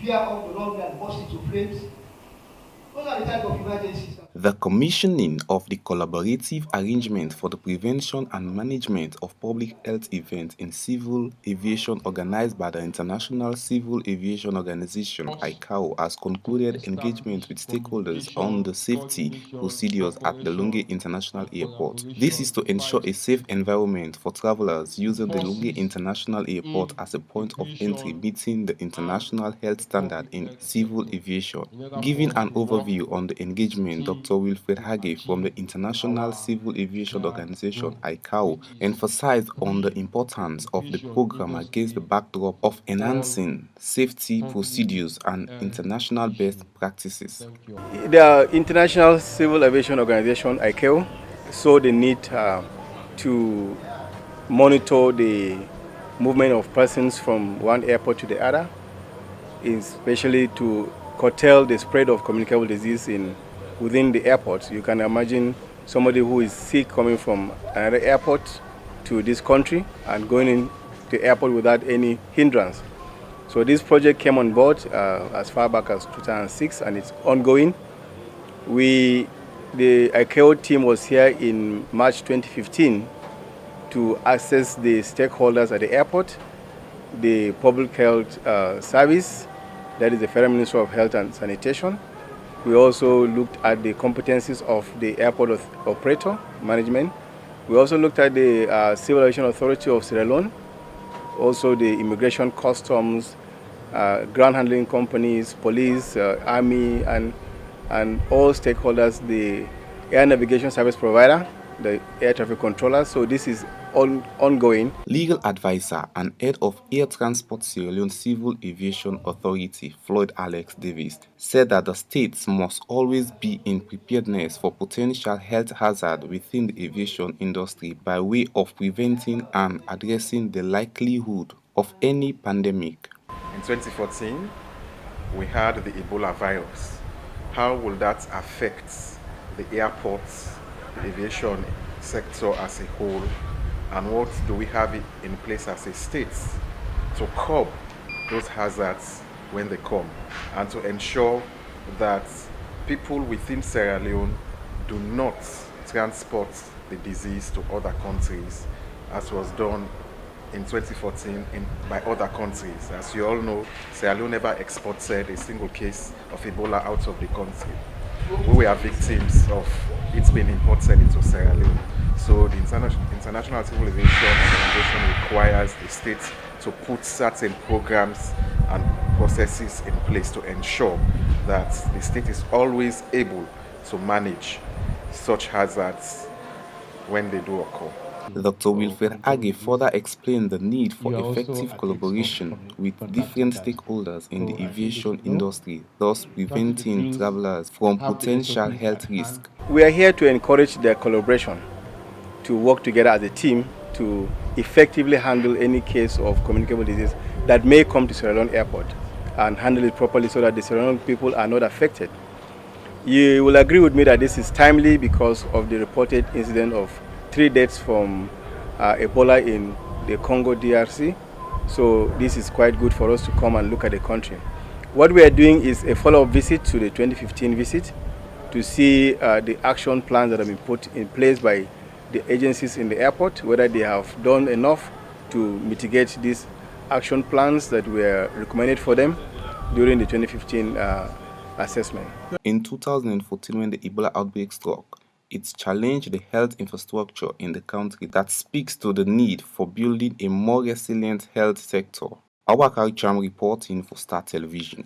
veer off the runway and burst into flames. Those are the type of emergencies. The commissioning of the collaborative arrangement for the prevention and management of public health events in civil aviation organized by the International Civil Aviation Organization (ICAO) has concluded engagement with stakeholders on the safety procedures at the Lunge International Airport. This is to ensure a safe environment for travelers using the Lunge International Airport as a point of entry meeting the international health standard in civil aviation. Giving an overview on the engagement, Dr. Wilfred Hage from the International Civil Aviation Organization (ICAO) emphasized on the importance of the program against the backdrop of enhancing safety procedures and international best practices. The International Civil Aviation Organization (ICAO) saw the need to monitor the movement of persons from one airport to the other, especially to curtail the spread of communicable disease within the airport. You can imagine somebody who is sick coming from another airport to this country and going in the airport without any hindrance. So this project came on board as far back as 2006 and it's ongoing. The ICAO team was here in March 2015 to assess the stakeholders at the airport, the Public Health Service, that is the Federal Ministry of Health and Sanitation. We also looked at the competencies of the airport operator management. We also looked at the Civil Aviation Authority of Sierra Leone, also the Immigration Customs, ground handling companies, police, army, and all stakeholders, the air navigation service provider, the air traffic controller. So this is ongoing. Legal advisor and head of Air Transport Sierra Leone Civil Aviation Authority, Floyd Alex Davis, said that the states must always be in preparedness for potential health hazard within the aviation industry by way of preventing and addressing the likelihood of any pandemic. In 2014, we had the Ebola virus. How will that affect the airports, the aviation sector as a whole, and what do we have in place as a state to curb those hazards when they come and to ensure that people within Sierra Leone do not transport the disease to other countries as was done in 2014 by other countries. As you all know, Sierra Leone never exported a single case of Ebola out of the country. We were victims of it being imported into Sierra Leone. So the International Civil Aviation Organization requires the states to put certain programs and processes in place to ensure that the state is always able to manage such hazards when they do occur. Dr. Wilfred Hage further explained the need for effective collaboration with different stakeholders in the aviation industry, thus preventing travelers from potential health risks. We are here to encourage their collaboration, to work together as a team to effectively handle any case of communicable disease that may come to Sierra Leone Airport and handle it properly so that the Sierra Leone people are not affected. You will agree with me that this is timely because of the reported incident of 3 deaths from Ebola in the Congo DRC. So this is quite good for us to come and look at the country. What we are doing is a follow-up visit to the 2015 visit to see the action plans that have been put in place by the agencies in the airport, whether they have done enough to mitigate these action plans that were recommended for them during the 2015 assessment. In 2014, when the Ebola outbreak struck, it challenged the health infrastructure in the country that speaks to the need for building a more resilient health sector. Awakari Cham reporting for Star Television.